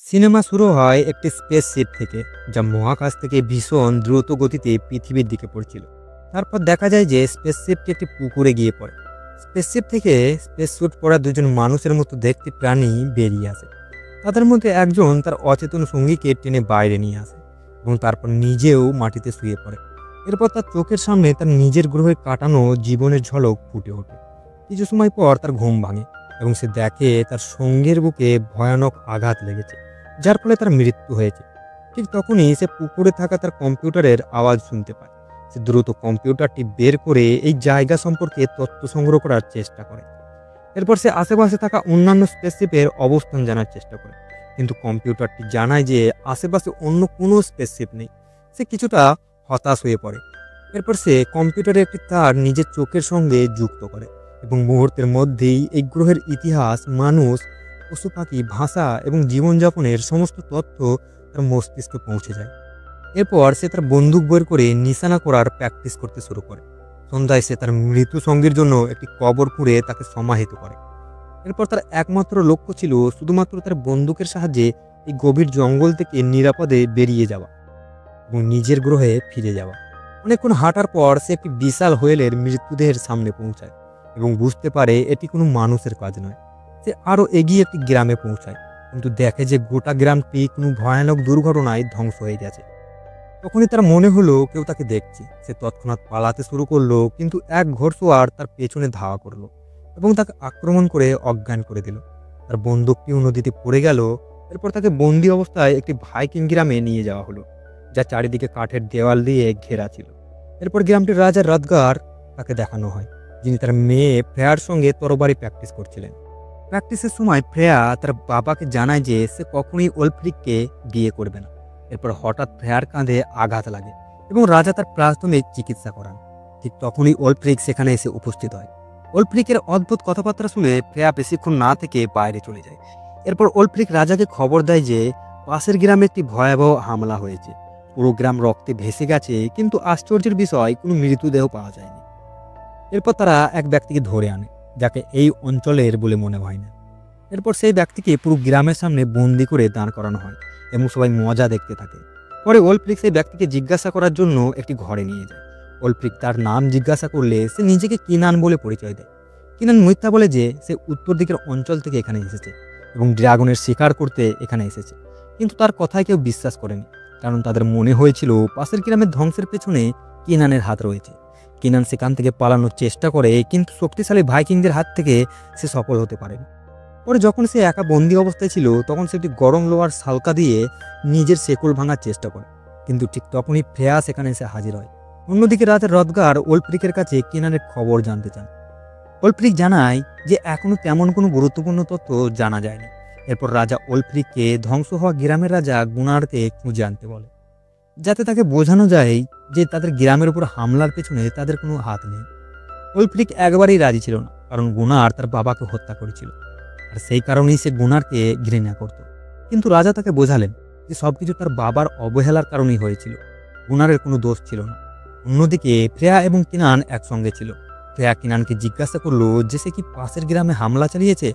Cinema শুরু হয় একটি স্পেসশিপ থেকে, যা মহাকাশ থেকে ভীষণ দ্রুত গতিতে পৃথিবীর দিকে পড়ছিল। তারপর দেখা যায় যে স্পেসশিপটি একটি পুকুরে গিয়ে পড়ে। স্পেসশিপ থেকে স্পেস স্যুট পরা দুজন মানুষের মতো দেখতে প্রাণী বেরিয়ে আসে। তাদের মধ্যে একজন তার অচেতন সঙ্গীকে টেনে বাইরে নিয়ে আসে এবং তারপর নিজেও মাটিতে শুয়ে পড়ে। এরপর তার চোখের সামনে তার নিজের গ্রহে কাটানো জীবনের ঝলক ফুটে ওঠে। কিছু সময় পর তার ঘুম ভাঙে এবং সে দেখে তার সঙ্গীর বুকে ভয়ানক আঘাত লেগেছে, যার ফলে তার মৃত্যু হয়েছে। ঠিক তখনই সে পুকুরে থাকা তার কম্পিউটারের আওয়াজ শুনতে পায়। সে দ্রুত কম্পিউটারটি বের করে এই জায়গা সম্পর্কে তথ্য সংগ্রহ করার চেষ্টা করে। এরপর সে আশেপাশে থাকা অন্যান্য স্পেসশিপের অবস্থান জানার চেষ্টা করে, কিন্তু কম্পিউটারটি জানায় যে আশেপাশে অন্য কোনো স্পেসশিপ নেই। সে কিছুটা হতাশ হয়ে পড়ে। এরপর সে কম্পিউটারে একটি তার নিজের চোখের সঙ্গে যুক্ত করে এবং মুহূর্তের মধ্যেই এই গ্রহের ইতিহাস, মানুষ, পশু পাখি, ভাষা এবং জীবনযাপনের সমস্ত তথ্য তার মস্তিষ্কে পৌঁছে যায়। এরপর সে তার বন্দুক বের করে নিশানা করার প্র্যাকটিস করতে শুরু করে। সন্ধ্যায় সে তার মৃত সঙ্গীর জন্য একটি কবর খুঁড়ে তাকে সমাহিত করে। এরপর তার একমাত্র লক্ষ্য ছিল শুধুমাত্র তার বন্দুকের সাহায্যে এই গভীর জঙ্গল থেকে নিরাপদে বেরিয়ে যাওয়া এবং নিজের গ্রহে ফিরে যাওয়া। অনেকক্ষণ হাঁটার পর সে একটি বিশাল হোয়েলের মৃতদেহের সামনে পৌঁছায় এবং বুঝতে পারে এটি কোনো মানুষের কাজ নয়। সে আরও এগিয়ে একটি গ্রামে পৌঁছায়, কিন্তু দেখে যে গোটা গ্রামটি কোনো ভয়ানক দুর্ঘটনায় ধ্বংস হয়ে গেছে। তখনই তার মনে হলো কেউ তাকে দেখছে। সে তৎক্ষণাৎ পালাতে শুরু করলো, কিন্তু এক ঘোড়সওয়ার তার পেছনে ধাওয়া করলো এবং তাকে আক্রমণ করে অজ্ঞান করে দিল। তার বন্দুকটিও নদীতে পড়ে গেল। এরপর তাকে বন্দি অবস্থায় একটি ভাইকিং গ্রামে নিয়ে যাওয়া হলো, যা চারিদিকে কাঠের দেওয়াল দিয়ে ঘেরা ছিল। এরপর গ্রামটির রাজা রাতগার তাকে দেখানো হয়, যিনি তার মেয়ে ফ্রেয়ার সঙ্গে তরবারি প্র্যাকটিস করছিলেন। প্র্যাকটিসের সময় ফ্রেয়া তার বাবাকে জানায় যে সে কখনোই ওলফ্রিককে বিয়ে করবে না। এরপর হঠাৎ ফ্রেয়ার কাঁধে আঘাত লাগে এবং রাজা তার প্রাথমিক চিকিৎসা করান। ঠিক তখনই ওলফ্রিক সেখানে এসে উপস্থিত হয়। ওলফ্রিকের অদ্ভুত কথাবার্তা শুনে ফ্রেয়া বেশিক্ষণ না থেকে বাইরে চলে যায়। এরপর ওলফ্রিক রাজাকে খবর দেয় যে পাশের গ্রামে একটি ভয়াবহ হামলা হয়েছে। পুরো গ্রাম রক্তে ভেসে গেছে, কিন্তু আশ্চর্যের বিষয় কোনো মৃতদেহ পাওয়া যায়নি। এরপর তারা এক ব্যক্তিকে ধরে আনে, যাকে এই অঞ্চলের বলে মনে হয় না। এরপর সেই ব্যক্তিকে পুরো গ্রামের সামনে বন্দি করে দাঁড় করানো হয় এবং সবাই মজা দেখতে থাকে। পরে ওলফ্রিক সেই ব্যক্তিকে জিজ্ঞাসা করার জন্য একটি ঘরে নিয়ে যায়। ওলফ্রিক তার নাম জিজ্ঞাসা করলে সে নিজেকে কিনান বলে পরিচয় দেয়। কিনান মিথ্যা বলে যে সে উত্তর দিকের অঞ্চল থেকে এখানে এসেছে এবং ড্রাগনের শিকার করতে এখানে এসেছে, কিন্তু তার কথায় কেউ বিশ্বাস করেনি, কারণ তাদের মনে হয়েছিল পাশের গ্রামের ধ্বংসের পেছনে কিনানের হাত রয়েছে। কিনান সেখান থেকে পালানোর চেষ্টা করে, কিন্তু শক্তিশালী ভাইকিংদের হাত থেকে সে সফল হতে পারেনি। পরে যখন সে একা বন্দি অবস্থায় ছিল, তখন সে একটি গরম লোহার সালকা দিয়ে নিজের শেকল ভাঙার চেষ্টা করে, কিন্তু ঠিক তখনই ফ্রেয়া সেখানে এসে হাজির হয়। অন্যদিকে রাজা রদগার ওলফ্রিকের কাছে কিনানের খবর জানতে চান। ওলফ্রিক জানায় যে এখনো তেমন কোনো গুরুত্বপূর্ণ তথ্য জানা যায়নি। এরপর রাজা ওলফ্রিককে ধ্বংস হওয়া গ্রামের রাজা গুনারকে খুঁজে আনতে বলে, যাতে তাকে বোঝানো যায় যে তাদের গ্রামের উপর হামলার পেছনে তাদের কোনো হাত নেই। ওলফ্রিক একবারেই রাজি ছিল না, কারণ গুনার তার বাবাকে হত্যা করেছিল, আর সেই কারণেই সে গুনারকে ঘৃণা করত। কিন্তু রাজা তাকে বোঝালেন যে সবকিছু তার বাবার অবহেলার কারণেই হয়েছিল, গুনারের কোনো দোষ ছিল না। অন্যদিকে ফ্রেয়া এবং কিনান একসঙ্গে ছিল। ফ্রেয়া কিনানকে জিজ্ঞাসা করলো যে সে কি পাশের গ্রামে হামলা চালিয়েছে।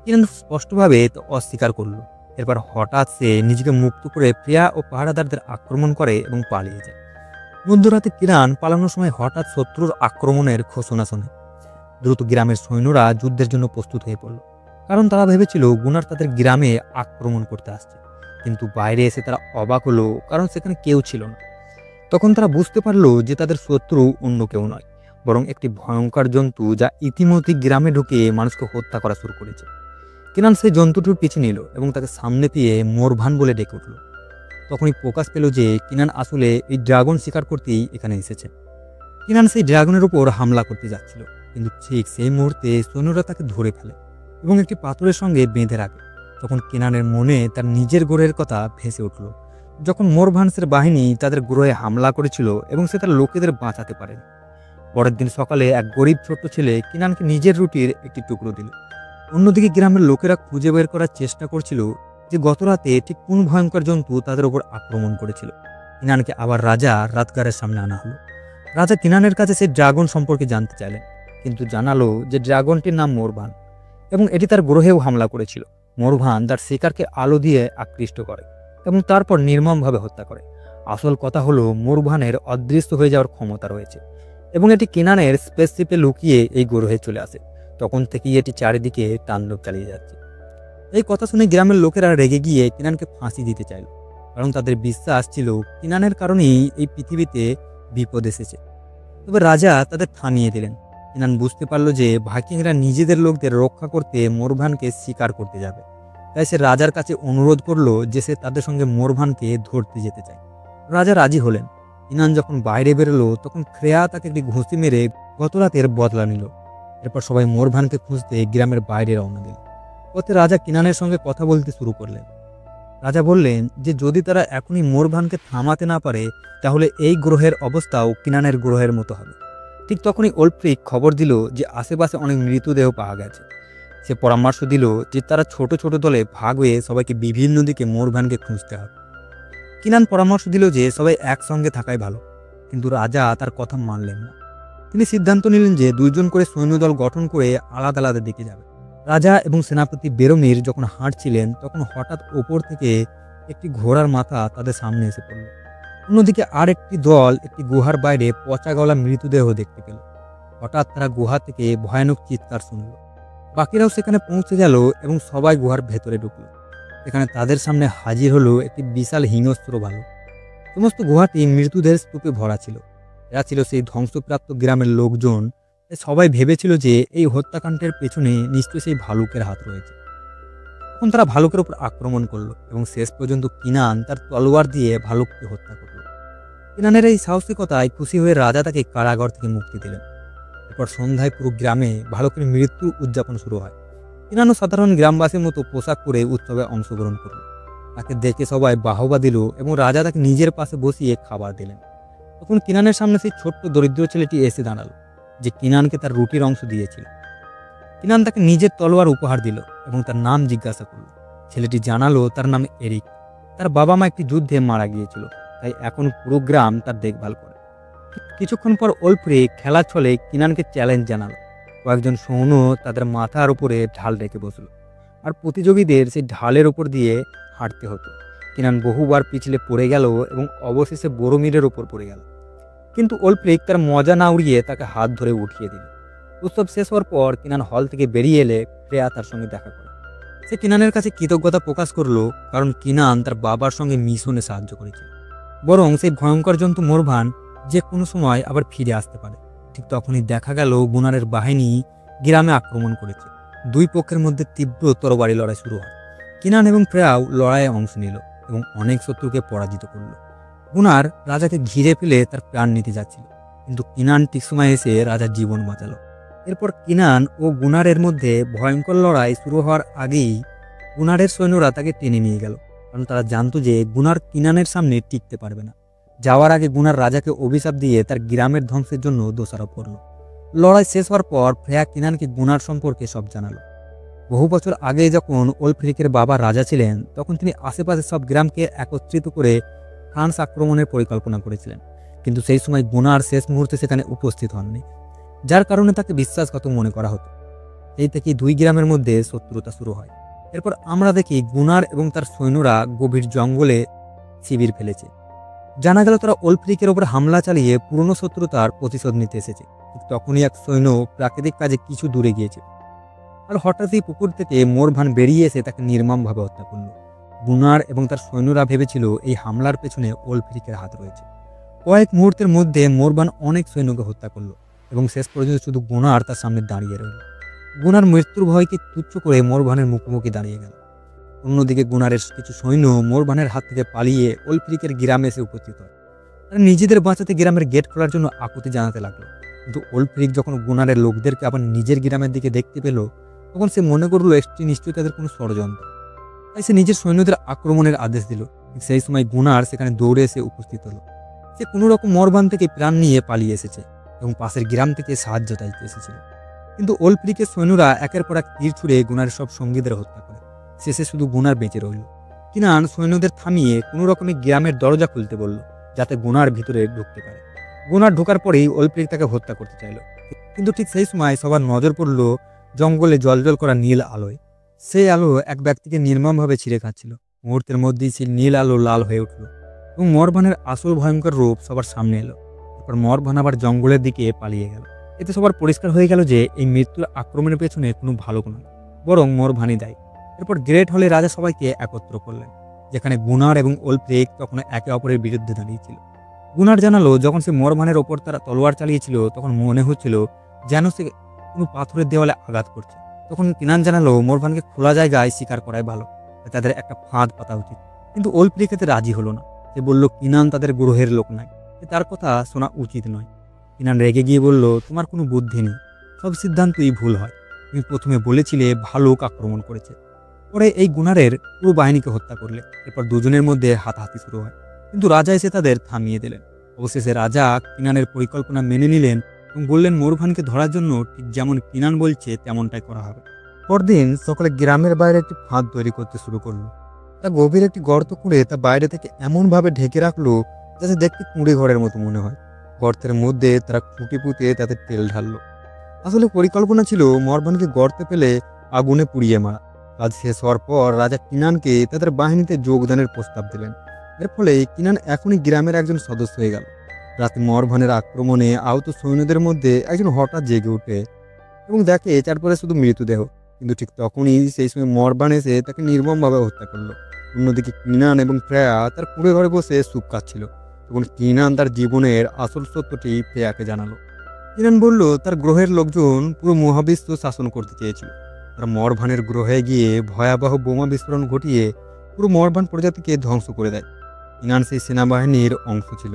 কিনান স্পষ্টভাবে তা অস্বীকার করলো। এরপর হঠাৎ সে নিজেকে মুক্ত করে ফ্রেয়া ও পাহারাদারদের আক্রমণ করে এবং পালিয়ে যায়। মধ্যরাতে কিনান পালানোর সময় হঠাৎ শত্রুর আক্রমণের ঘোষণা শোনে। দ্রুত গ্রামের সৈন্যরা যুদ্ধের জন্য প্রস্তুত হয়ে পড়ল, কারণ তারা ভেবেছিল গুনার তাদের গ্রামে আক্রমণ করতে আসছে। কিন্তু বাইরে এসে তারা অবাক হলো, কারণ সেখানে কেউ ছিল না। তখন তারা বুঝতে পারলো যে তাদের শত্রু অন্য কেউ নয়, বরং একটি ভয়ঙ্কর জন্তু, যা ইতিমধ্যে গ্রামে ঢুকে মানুষকে হত্যা করা শুরু করেছে। কিনান সেই জন্তুটির পিছু নিল এবং তাকে সামনে পেয়ে মোরভান বলে ডেকে উঠল। তখনই প্রকাশ পেল যে কিনান আসলে এই ড্রাগন শিকার করতেই এখানে এসেছে। কিনান সেই ড্রাগনের উপর হামলা করতে যাচ্ছিল, কিন্তু ঠিক সেই মুহূর্তে সৈন্যরা তাকে ধরে ফেলে এবং একটি পাথরের সঙ্গে বেঁধে রাখে। তখন কিনানের মনে তার নিজের গ্রহের কথা ভেসে উঠল, যখন মোরভান্সের বাহিনী তাদের গ্রহে হামলা করেছিল এবং সে তার লোকেদের বাঁচাতে পারে। পরের দিন সকালে এক গরিব ছোট্ট ছেলে কিনানকে নিজের রুটির একটি টুকরো দিল। অন্যদিকে গ্রামের লোকেরা খুঁজে বের করার চেষ্টা করছিল যে গতরাতে ঠিক কোন ভয়ঙ্কর জন্তু তাদের উপর আক্রমণ করেছিল। কিনানকে আবার রাজা রাতগারের সামনে আনা হলো। রাজা কিনানের কাছে সেই ড্রাগন সম্পর্কে জানতে চাইলেন, কিন্তু জানালো যে ড্রাগনটির নাম মোরভান এবং এটি তার গ্রহেও হামলা করেছিল। মোরভান তার শিকারকে আলো দিয়ে আকৃষ্ট করে এবং তারপর নির্মমভাবে হত্যা করে। আসল কথা হলো মোরভানের অদৃশ্য হয়ে যাওয়ার ক্ষমতা রয়েছে এবং এটি কিনানের স্পেসশিপে লুকিয়ে এই গ্রহে চলে আসে। তখন থেকেই এটি চারিদিকে তাণ্ডব চালিয়ে যাচ্ছে। এই কথা শুনে গ্রামের লোকেরা রেগে গিয়ে কিনানকে ফাঁসি দিতে চাইল, কারণ তাদের বিশ্বাস ছিল কিনানের কারণেই এই পৃথিবীতে বিপদ এসেছে। তবে রাজা তাদের থামিয়ে দিলেন। কিনান বুঝতে পারল যে ভাইকিংরা নিজেদের লোকদের রক্ষা করতে মোরভানকে শিকার করতে যাবে, তাই সে রাজার কাছে অনুরোধ করলো যে সে তাদের সঙ্গে মোরভানকে ধরতে যেতে চায়। রাজা রাজি হলেন। কিনান যখন বাইরে বেরোলো তখন ফ্রেয়া তাকে একটি ঘুষি মেরে গত রাতের বদলা নিল। এরপর সবাই মোরভানকে খুঁজতে গ্রামের বাইরে রওনা দিল। পথে রাজা কিনানের সঙ্গে কথা বলতে শুরু করলেন। রাজা বললেন যে যদি তারা এখনই মোরভানকে থামাতে না পারে তাহলে এই গ্রহের অবস্থাও কিনানের গ্রহের মতো হবে। ঠিক তখনই ওলফ্রিক খবর দিল যে আশেপাশে অনেক মৃতদেহ পাওয়া গেছে। সে পরামর্শ দিল যে তারা ছোট ছোট দলে ভাগ হয়ে সবাইকে বিভিন্ন দিকে মোরভানকে খুঁজতে হবে। কিনান পরামর্শ দিল যে সবাই একসঙ্গে থাকাই ভালো, কিন্তু রাজা তার কথা মানলেন না। তিনি সিদ্ধান্ত নিলেন যে 2 জন করে সৈন্যদল গঠন করে আলাদা আলাদা দিকে যাবে। রাজা এবং সেনাপতি বেরোমির যখন হাঁটছিলেন তখন হঠাৎ ওপর থেকে একটি ঘোড়ার মাথা তাদের সামনে এসে পড়ল। অন্যদিকে আর একটি দল একটি গুহার বাইরে পচা গলা মৃতদেহ দেখতে পেল। হঠাৎ তারা গুহা থেকে ভয়ানক চিৎকার শুনল। বাকিরাও সেখানে পৌঁছে গেল এবং সবাই গুহার ভেতরে ঢুকল। এখানে তাদের সামনে হাজির হলো একটি বিশাল হিংস্র ভালুক। সমস্ত গুহাটি মৃতদের স্তূপে ভরা ছিল। এরা ছিল সেই ধ্বংসপ্রাপ্ত গ্রামের লোকজন। সবাই ভেবেছিল যে এই হত্যাকাণ্ডের পেছনে নিশ্চয়ই সেই ভালুকের হাত রয়েছে। তখন তারা ভালুকের উপর আক্রমণ করলো এবং শেষ পর্যন্ত কিনান তার তলোয়ার দিয়ে ভালুককে হত্যা করল। কিনানের এই সাহসিকতায় খুশি হয়ে রাজা তাকে কারাগার থেকে মুক্তি দিলেন। এরপর সন্ধ্যায় পুরো গ্রামে ভালুকের মৃত্যু উদযাপন শুরু হয়। কিনানও সাধারণ গ্রামবাসীর মতো পোশাক পরে উৎসবে অংশগ্রহণ করল। তাকে দেখে সবাই বাহবা দিল এবং রাজা তাকে নিজের পাশে বসিয়ে খাবার দিলেন। তখন কিনানের সামনে সেই ছোট্ট দরিদ্র ছেলেটি এসে দাঁড়ালো যে কিনানকে তার রুটির অংশ দিয়েছিল। কিনান তাকে নিজের তলোয়ার উপহার দিল এবং তার নাম জিজ্ঞাসা করল। ছেলেটি জানালো তার নাম এরিক। তার বাবা মা একটি যুদ্ধে মারা গিয়েছিল, তাই এখন পুরো গ্রাম তার দেখভাল করে। কিছুক্ষণ পর ওলফ্রিক খেলার ছলে কিনানকে চ্যালেঞ্জ জানালো। কয়েকজন সৈন্য তাদের মাথার উপরে ঢাল রেখে বসল আর প্রতিযোগীদের সেই ঢালের উপর দিয়ে হাঁটতে হতো। কিনান বহুবার পিছলে পড়ে গেল এবং অবশেষে বড়মিরের ওপর পড়ে গেল, কিন্তু ওলফ্রিক তার মজা না উড়িয়ে তাকে হাত ধরে উঠিয়ে দিল। উৎসব শেষ হওয়ার পর কিনান হল থেকে বেরিয়ে এলে ফ্রেয়া তার সঙ্গে দেখা করে। সে কিনানের কাছে কৃতজ্ঞতা প্রকাশ করলো, কারণ কিনান তার বাবার সঙ্গে মিশনে সাহায্য করেছিল। বরং সেই ভয়ঙ্কর জন্তু মোরভান যে কোনো সময় আবার ফিরে আসতে পারে। ঠিক তখনই দেখা গেল গুনারের বাহিনী গ্রামে আক্রমণ করেছে। 2 পক্ষের মধ্যে তীব্র তরবারি লড়াই শুরু হয়। কিনান এবং ফ্রেয়াও লড়াইয়ে অংশ নিল এবং অনেক শত্রুকে পরাজিত করল। গুনার রাজাকে ঘিরে ফেলে তার প্রাণ নিতে যাচ্ছিল, কিন্তু কিনান ঠিক সময় এসে রাজার জীবন বাঁচালো। এরপর কিনান ও গুনারের মধ্যে ভয়ঙ্কর লড়াই শুরু হওয়ার আগেই গুনারের সৈন্যরা তাকে টেনে নিয়ে গেল, কারণ তারা জানতো যে গুনার কিনানের সামনে টিকতে পারবে না। যাওয়ার আগে গুনার রাজাকে অভিশাপ দিয়ে তার গ্রামের ধ্বংসের জন্য দোষারোপ করল। লড়াই শেষ হওয়ার পর ফ্রেয়া কিনানকে গুনার সম্পর্কে সব জানালো। বহু বছর আগে যখন ওলফ্রিকের বাবা রাজা ছিলেন তখন তিনি আশেপাশে সব গ্রামকে একত্রিত করে ফ্রান্স আক্রমণের পরিকল্পনা করেছিলেন, কিন্তু সেই সময় গুনার শেষ মুহূর্তে সেখানে উপস্থিত হননি, যার কারণে তাকে বিশ্বাসঘাতক মনে করা হতো। এই থেকেই 2 গ্রামের মধ্যে শত্রুতা শুরু হয়। এরপর আমরা দেখি গুনার এবং তার সৈন্যরা গভীর জঙ্গলে শিবির ফেলেছে। জানা গেল তারা ওলফ্রিকের ওপর হামলা চালিয়ে পুরনো শত্রুতার প্রতিশোধ নিতে এসেছে। তখনই এক সৈন্য প্রাকৃতিক কাজে কিছু দূরে গিয়েছে আর হঠাৎই পুকুর থেকে মোরভান বেরিয়ে এসে তাকে নির্মমভাবে হত্যা করল। গুনার এবং তার সৈন্যরা ভেবেছিল এই হামলার পেছনে ওলফ্রিকের হাত রয়েছে। কয়েক মুহূর্তের মধ্যে মোরভান অনেক সৈন্যকে হত্যা করল এবং শেষ পর্যন্ত শুধু গুনার তার সামনে দাঁড়িয়ে রইল। গুনার মৃত্যুর ভয়কে তুচ্ছ করে মোরভানের মুখোমুখি দাঁড়িয়ে গেল। অন্যদিকে গুনারের কিছু সৈন্য মোরভানের হাত থেকে পালিয়ে ওলফ্রিকের গ্রামে এসে উপস্থিত হয়। তারা নিজেদের বাঁচাতে গ্রামের গেট খোলার জন্য আকুতি জানাতে লাগলো, কিন্তু ওলফ্রিক যখন গুনারের লোকদেরকে আবার নিজের গ্রামের দিকে দেখতে পেল তখন সে মনে করলো এটি নিশ্চয়ই তাদের কোনো ষড়যন্ত্র। তাই সে নিজের সৈন্যদের আক্রমণের আদেশ দিল। সেই সময় গুনার সেখানে দৌড়ে এসে উপস্থিত হলো। সে কোনো রকম মোরভান থেকে প্রাণ নিয়ে পালিয়ে এসেছে এবং পাশের গ্রাম থেকে সাহায্য চাইতে এসেছিল, কিন্তু ওলফ্রিকের সৈন্যরা একের পর এক তীর ছুড়ে গুনারের সব সঙ্গীদের হত্যা করে। শেষে শুধু গুনার বেঁচে রইল। কিনান সৈন্যদের থামিয়ে কোনো রকমের গ্রামের দরজা খুলতে বলল যাতে গুনার ভিতরে ঢুকতে পারে। গুনার ঢোকার পরেই ওলফ্রিক তাকে হত্যা করতে চাইল, কিন্তু ঠিক সেই সময় সবার নজর পড়ল জঙ্গলে জ্বলজ্বল করা নীল আলোয়। সেই আলো এক ব্যক্তিকে নির্মমভাবে ছিঁড়ে খাচ্ছিল। মুহূর্তের মধ্যেই সেই নীল আলো লাল হয়ে উঠল এবং মরভানের আসল ভয়ঙ্কর রূপ সবার সামনে এলো। এরপর মরভান আবার জঙ্গলের দিকে পালিয়ে গেল। এতে সবার পরিষ্কার হয়ে গেল যে এই মৃত্যুর আক্রমণের পেছনে কোনো ভালো কোনো নয়, বরং মরভানই দায়ী। এরপর গ্রেট হলে রাজা সবাইকে একত্র করলেন, যেখানে গুনার এবং ওলফ্রিক তখন একে অপরের বিরুদ্ধে দাঁড়িয়েছিল। গুনার জানালো, যখন সে মরভানের ওপর তারা তলোয়ার চালিয়েছিল তখন মনে হচ্ছিল যেন সে কোনো পাথরের দেওয়ালে আঘাত করছে। তখন কিনান জানালো, মরভানকে খোলা জায়গায় শিকার করাই ভালো, তাদের একটা ফাঁদ পাতা উচিত। কিন্তু ওলফ্রিক এতে রাজি হলো না। সে বলল, কিনান তাদের গ্রহের লোক নয়, তার কথা শোনা উচিত নয়। কিনান রেগে গিয়ে বলল, তোমার কোনো বুদ্ধি নেই, সব সিদ্ধান্তই ভুল হয়। তুমি প্রথমে বলেছিলে ভালুক আক্রমণ করেছে, পরে এই গুনারের পুরো বাহিনীকে হত্যা করলে। এরপর দুজনের মধ্যে হাতাহাতি শুরু হয়, কিন্তু রাজা এসে তাদের থামিয়ে দিলেন। অবশেষে রাজা কিনানের পরিকল্পনা মেনে নিলেন এবং বললেন, মরুভানকে ধরার জন্য ঠিক যেমন কিনান বলছে তেমনটাই করা হবে। পরদিন সকালে গ্রামের বাইরে একটি ফাঁদ তৈরি করতে শুরু করলো। তা গভীর একটি গর্ত খুঁড়ে তা বাইরে থেকে এমনভাবে ঢেকে রাখলো যাতে দেখতে কুঁড়ে ঘরের মতো মনে হয়। গর্তের মধ্যে তারা খুঁটি পুঁতে তাতে তেল ঢাললো। আসলে পরিকল্পনা ছিল মরভানকে গর্তে ফেলে আগুনে পুড়িয়ে মারা। কাজ শেষ হওয়ার পর রাজা কিনানকে তাদের বাহিনীতে যোগদানের প্রস্তাব দিলেন। এর ফলে কিনান এখনই গ্রামের একজন সদস্য হয়ে গেল। রাতে মরভানের আক্রমণে আহত সৈন্যদের মধ্যে একজন হঠাৎ জেগে উঠে এবং দেখে চারপাশে শুধু মৃতদেহ। কিন্তু ঠিক তখনই সেই সময় মরভান এসে তাকে নির্মমভাবে হত্যা করলো। অন্যদিকে কিনান এবং ফ্রেয়া তার কুঁড়ে ঘরে বসে সুপ খাচ্ছিল। তখন কিনান তার জীবনের আসল সত্যটি ফ্রেয়াকে জানালো। কিনান বলল, তার গ্রহের লোকজন পুরো মহাবিশ্ব শাসন করতে চেয়েছিল। তারা মরভানের গ্রহে গিয়ে ভয়াবহ বোমা বিস্ফোরণ ঘটিয়ে পুরো মরভান প্রজাতিকে ধ্বংস করে দেয়। কিনান সেই সেনাবাহিনীর অংশ ছিল।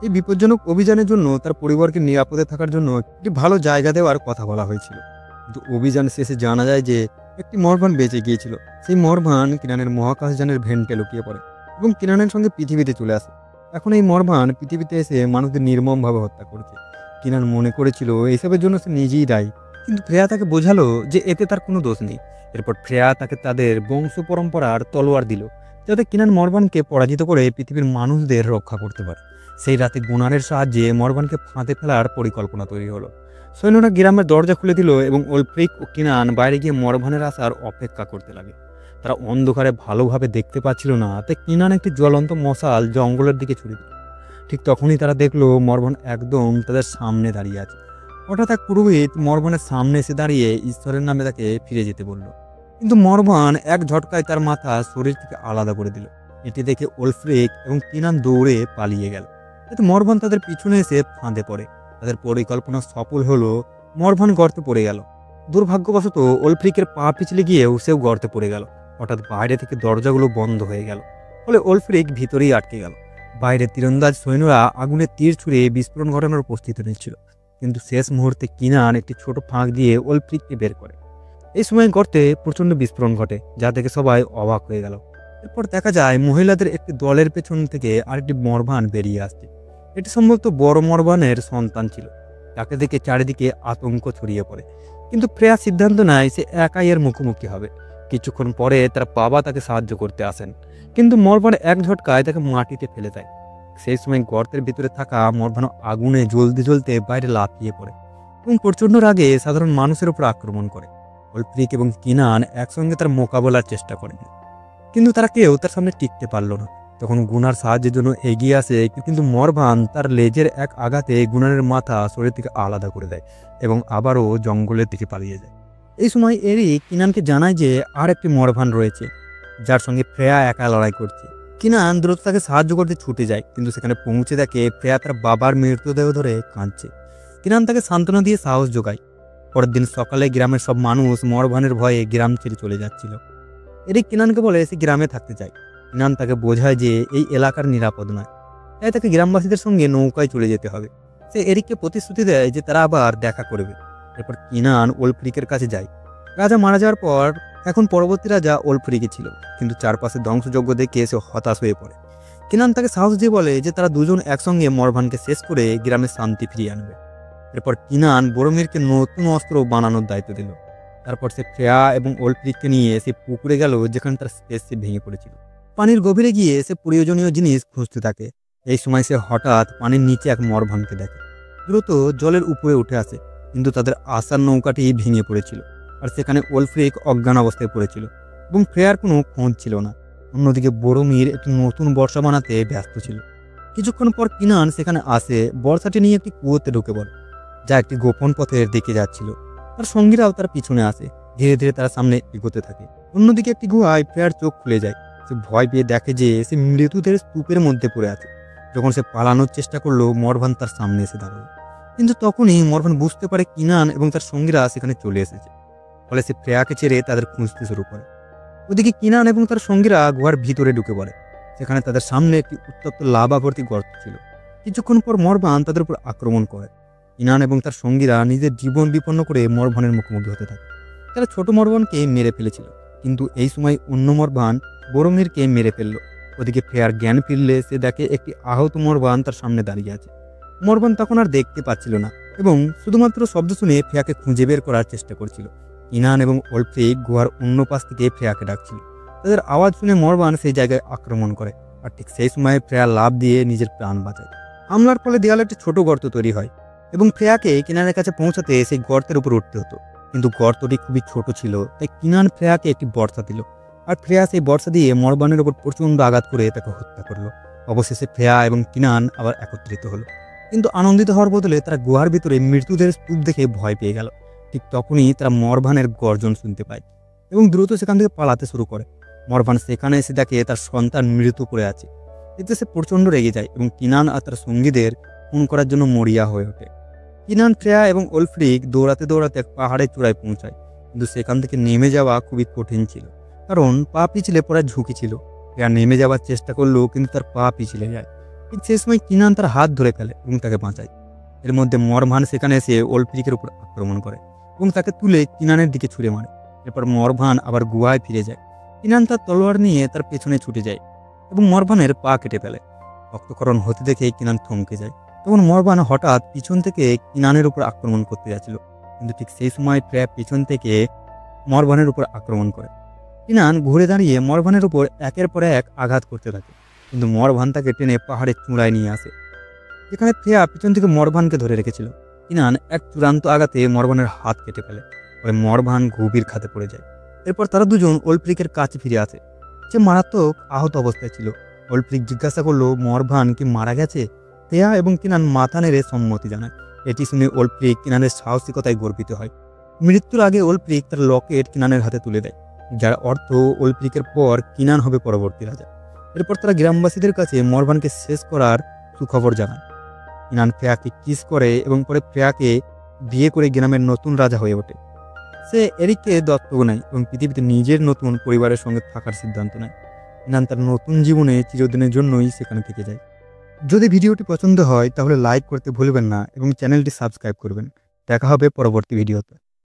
এই বিপজ্জনক অভিযানের জন্য তার পরিবারকে নিরাপদে থাকার জন্য একটি ভালো জায়গা দেওয়ার কথা বলা হয়েছিল। কিন্তু অভিযান শেষে জানা যায় যে একটি মরভান বেঁচে গিয়েছিল। সেই মরভান কিনানের মহাকাশযানের ভেন্টে লুকিয়ে পড়ে এবং কিনানের সঙ্গে পৃথিবীতে চলে আসে। এখন এই মরভান পৃথিবীতে এসে মানুষদের নির্মমভাবে হত্যা করছে। কিনান মনে করেছিল এসবের জন্য সে নিজেই দায়ী, কিন্তু ফ্রেয়া তাকে বোঝালো যে এতে তার কোনো দোষ নেই। এরপর ফ্রেয়া তাকে তাদের বংশ পরম্পরার তলোয়ার দিল, যাতে কিনান মরভানকে পরাজিত করে পৃথিবীর মানুষদের রক্ষা করতে পারে। সেই রাতে গুনারের সাহায্যে মরভানকে ফাঁদে ফেলার পরিকল্পনা তৈরি হলো। সৈন্যরা গ্রামের দরজা খুলে দিল এবং ওলফ্রিক ও কিনান বাইরে গিয়ে মরভানের আসার অপেক্ষা করতে লাগে। তারা অন্ধকারে ভালোভাবে দেখতে পাচ্ছিল না, তাই কিনান একটি জ্বলন্ত মশাল জঙ্গলের দিকে ছুড়ে দিল। ঠিক তখনই তারা দেখলো মরভান একদম তাদের সামনে দাঁড়িয়ে আছে। হঠাৎ এক পুরোহিত মরভানের সামনে এসে দাঁড়িয়ে ঈশ্বরের নামে তাকে ফিরে যেতে বলল। কিন্তু মরভান এক ঝটকায় তার মাথা শরীর থেকে আলাদা করে দিল। এটি দেখে ওলফ্রিক এবং কিনান দৌড়ে পালিয়ে গেল। এতে মরভান তাদের পিছনে এসে ফাঁদে পড়ে। তাদের পরিকল্পনা সফল হলো, মরভান গর্তে পড়ে গেল। দুর্ভাগ্যবশত ওলফ্রিকের পা পিছলে গিয়েও সেও গর্তে পড়ে গেল। হঠাৎ বাইরে থেকে দরজাগুলো বন্ধ হয়ে গেল, ফলে ওলফ্রিক ভিতরেই আটকে গেল। বাইরে তীরন্দাজ সৈন্যরা আগুনে তীর ছুঁড়ে বিস্ফোরণ ঘটানোর প্রস্তুতি নিচ্ছিল, কিন্তু শেষ মুহূর্তে কিনান একটি ছোট ফাঁক দিয়ে ওলফ্রিককে বের করে। এই সময় গর্তে প্রচণ্ড বিস্ফোরণ ঘটে, যা দেখে সবাই অবাক হয়ে গেল। এরপর দেখা যায় মহিলাদের একটি দলের পেছন থেকে আরেকটি মরভান বেরিয়ে আসছে। এটি সম্ভবত বড় মরভানের সন্তান ছিল। তাকে দেখে চারিদিকে আতঙ্ক ছড়িয়ে পড়ে, কিন্তু ফ্রেয়া সিদ্ধান্ত নেয় সে একাই এর মুখোমুখি হবে। কিছুক্ষণ পরে তার বাবা তাকে সাহায্য করতে আসেন, কিন্তু মরভান এক ঝটকায় তাকে মাটিতে ফেলে দেয়। সেই সময় গর্তের ভিতরে থাকা মরভান আগুনে জ্বলতে জ্বলতে বাইরে লাফিয়ে পড়ে এবং প্রচণ্ড রাগে সাধারণ মানুষের উপর আক্রমণ করে। ওলফ্রিক এবং কিনান একসঙ্গে তার মোকাবেলার চেষ্টা করেন, কিন্তু তারা কেউ তার সামনে টিকতে পারল না। তখন গুনার সাহায্যের জন্য এগিয়ে আসে, কিন্তু মরভান তার লেজের এক আঘাতে গুনারের মাথা শরীর থেকে আলাদা করে দেয় এবং আবারও জঙ্গলের দিকে পালিয়ে যায়। এই সময় এরিক কিনানকে জানায় যে আর একটি মরভান রয়েছে, যার সঙ্গে ফ্রেয়া একা লড়াই করছে। কিনান দ্রুত তাকে সাহায্য করতে ছুটে যায়, কিন্তু সেখানে পৌঁছে দেখে ফ্রেয়া তার বাবার মৃতদেহ ধরে কাঁদছে। কিনান তাকে সান্ত্বনা দিয়ে সাহস যোগায়। পরের দিন সকালে গ্রামের সব মানুষ মরভানের ভয়ে গ্রাম ছেড়ে চলে যাচ্ছিল। এরিক কিনানকে বলে সে গ্রামে থাকতে চায়। কিনান তাকে বোঝায় যে এই এলাকার নিরাপদ নয়, তাই তাকে গ্রামবাসীদের সঙ্গে নৌকায় চলে যেতে হবে। সে এরিককে প্রতিশ্রুতি দেয় যে তারা আবার দেখা করবে। এরপর কিনান ওলফ্রিকের কাছে যায়। রাজা মারা যাওয়ার পর এখন পরবর্তী রাজা ওলফ্রিকে ছিল, কিন্তু চারপাশে ধ্বংসযজ্ঞ দেখে সে হতাশ হয়ে পড়ে। কিনান তাকে সাহস দিয়ে বলে যে তারা দুজন একসঙ্গে মরভানকে শেষ করে গ্রামে শান্তি ফিরিয়ে আনবে। এরপর কিনান বড়মিরকে নতুন অস্ত্র বানানোর দায়িত্ব দিল। তারপর সে ফ্রেয়া এবং ওলফ্রিককে নিয়ে সে পুকুরে গেল, যেখানে তার স্পেসশিপ ভেঙে পড়েছিল। পানির গভীরে গিয়ে সে প্রয়োজনীয় জিনিস খুঁজতে থাকে। এই সময় সে হঠাৎ পানির নিচে এক মরভানকে দেখে। দ্রুত জলের উপরে উঠে আসে, কিন্তু তাদের আসার নৌকাটি ভেঙে পড়েছিল। আর সেখানে ওলফ্রিক অজ্ঞান অবস্থায় পড়েছিল এবং ফ্রেয়ার কোনো খোঁজ ছিল না। অন্যদিকে বড়মির একটি নতুন বর্ষা বানাতে ব্যস্ত ছিল। কিছুক্ষণ পর কিনান সেখানে আসে বর্ষাটি নিয়ে একটি কুয়োতে ঢুকে পড়ে, যা একটি গোপন পথের দিকে যাচ্ছিল। তার সঙ্গীরাও তার পিছনে আসে। ধীরে ধীরে তারা সামনে এগোতে থাকে। অন্যদিকে একটি গুহায় ফ্রেয়ার চোখ খুলে যায়। সে ভয় পেয়ে দেখে যে সে মৃতদের স্তূপের মধ্যে পড়ে আছে। যখন সে পালানোর চেষ্টা করলো, মরভান তার সামনে এসে দাঁড়ালো। কিন্তু তখনই মরভান বুঝতে পারে কিনান এবং তার সঙ্গীরা সেখানে চলে এসেছে। ফলে সে ফ্রেয়াকে ছেড়ে তাদের খুঁজতে শুরু করে। ওদিকে কিনান এবং তার সঙ্গীরা গুহার ভিতরে ঢুকে পড়ে। সেখানে তাদের সামনে একটি উত্তপ্ত লাভা ভর্তি গর্ত ছিল। কিছুক্ষণ পর মরভান তাদের উপর আক্রমণ করে। কিনান এবং তার সঙ্গীরা নিজের জীবন বিপন্ন করে মরভানের মুখোমুখি হতে থাকে। তারা ছোট মরভানকে মেরে ফেলেছিল, কিন্তু এই সময় অন্য মরভান বড়মিরকে মেরে ফেলল। ওদিকে ফ্রেয়ার জ্ঞান ফিরলে সে দেখে একটি আহত মরভান তার সামনে দাঁড়িয়ে আছে। মরভান তখন আর দেখতে পাচ্ছিল না এবং শুধুমাত্র শব্দ শুনে ফ্রেয়াকে খুঁজে বের করার চেষ্টা করছিল। কিনান এবং ওলফ্রিক গুহার অন্য পাশ থেকে ফ্রেয়াকে ডাকছিল। তাদের আওয়াজ শুনে মরভান সেই জায়গায় আক্রমণ করে, আর ঠিক সেই সময় ফ্রেয়া লাফ দিয়ে নিজের প্রাণ বাঁচায়। হামলার ফলে দেয়ালে একটি ছোট গর্ত তৈরি হয় এবং ফ্রেয়াকে কিনানের কাছে পৌঁছাতে সেই গর্তের উপর উঠতে হতো। কিন্তু গর্তটি খুবই ছোট ছিল, তাই কিনান ফ্রেয়াকে একটি বর্ষা দিল, আর ফ্রেয়া সেই বর্ষা দিয়ে মরভানের উপর প্রচণ্ড আঘাত করে তাকে হত্যা করলো। অবশেষে ফ্রেয়া এবং কিনান আবার একত্রিত হলো, কিন্তু আনন্দিত হওয়ার বদলে তারা গুহার ভিতরে মৃতদের স্তূপ দেখে ভয় পেয়ে গেল। ঠিক তখনই তারা মরভানের গর্জন শুনতে পায় এবং দ্রুত সেখান থেকে পালাতে শুরু করে। মরভান সেখানে এসে দেখে তার সন্তান মৃত পড়ে আছে। এতে সে প্রচণ্ড রেগে যায় এবং কিনান আর তার সঙ্গীদের খুন করার জন্য মরিয়া হয়ে ওঠে। কিনান, ফ্রেয়া এবং ওলফ্রিক দৌড়াতে দৌড়াতে এক পাহাড়ের চূড়ায় পৌঁছায়, কিন্তু সেখান থেকে নেমে যাওয়া খুবই কঠিন ছিল, কারণ পা পিছলে পড়ার ঝুঁকি ছিল। ফ্রেয়া নেমে যাওয়ার চেষ্টা করলো, কিন্তু তার পা পিছলে যায়। ঠিক সেই সময় কিনান তার হাত ধরে ফেলে এবং তাকে বাঁচায়। এর মধ্যে মরভান সেখানে এসে ওলফ্রিকের উপর আক্রমণ করে এবং তাকে তুলে কিনানের দিকে ছুঁড়ে মারে। এরপর মরভান আবার গুহায় ফিরে যায়। কিনান তার তলোয়ার নিয়ে তার পেছনে ছুটে যায় এবং মরভানের পা কেটে ফেলে। রক্তক্ষরণ হতে দেখে কিনান থমকে যায়। তখন মরভান হঠাৎ পিছন থেকে কিনানের উপর আক্রমণ করতে যাচ্ছিল, কিন্তু ঠিক সেই সময় ফ্রেয়া পিছন থেকে মরভানের উপর আক্রমণ করে। কিনান ঘুরে দাঁড়িয়ে মরভানের উপর একের পর এক আঘাত করতে থাকে, কিন্তু মরভান তাকে টেনে পাহাড়ের চূড়ায় নিয়ে আসে, যেখানে ফ্রেয়া পিছন থেকে মরভানকে ধরে রেখেছিল। কিনান এক চূড়ান্ত আঘাতে মরভানের হাত কেটে ফেলে, পরে মরভান গভীর খাতে পড়ে যায়। এরপর তারা দুজন ওলফ্রিকের কাছে ফিরে আসে, যে মারাত্মক আহত অবস্থায় ছিল। ওলফ্রিক জিজ্ঞাসা করলো মরভান কি মারা গেছে। ফ্রেয়া এবং কিনান মাথা নেড়ে সম্মতি জানায়। এটি শুনে ওলফ্রিক কিনানের সাহসিকতায় গর্বিত হয়। মৃত্যুর আগে ওলফ্রিক তার লকেট কিনানের হাতে তুলে দেয়, যার অর্থ ওলফ্রিকের পর কিনান হবে পরবর্তী রাজা। এরপর তারা গ্রামবাসীদের কাছে মরভানকে শেষ করার সুখবর জানায়। কিনান ফ্রেয়াকে কিস করে এবং পরে ফ্রেয়াকে বিয়ে করে গ্রামের নতুন রাজা হয়ে ওঠে। সে এরিককে দত্তক নেয় এবং পৃথিবীতে নিজের নতুন পরিবারের সঙ্গে থাকার সিদ্ধান্ত নেয়। কিনান তার নতুন জীবনে চিরদিনের জন্যই সেখানে থেকে যায়। যদি ভিডিওটি পছন্দ হয় তাহলে লাইক করতে ভুলবেন না এবং চ্যানেলটি সাবস্ক্রাইব করবেন। দেখা হবে পরবর্তী ভিডিওতে।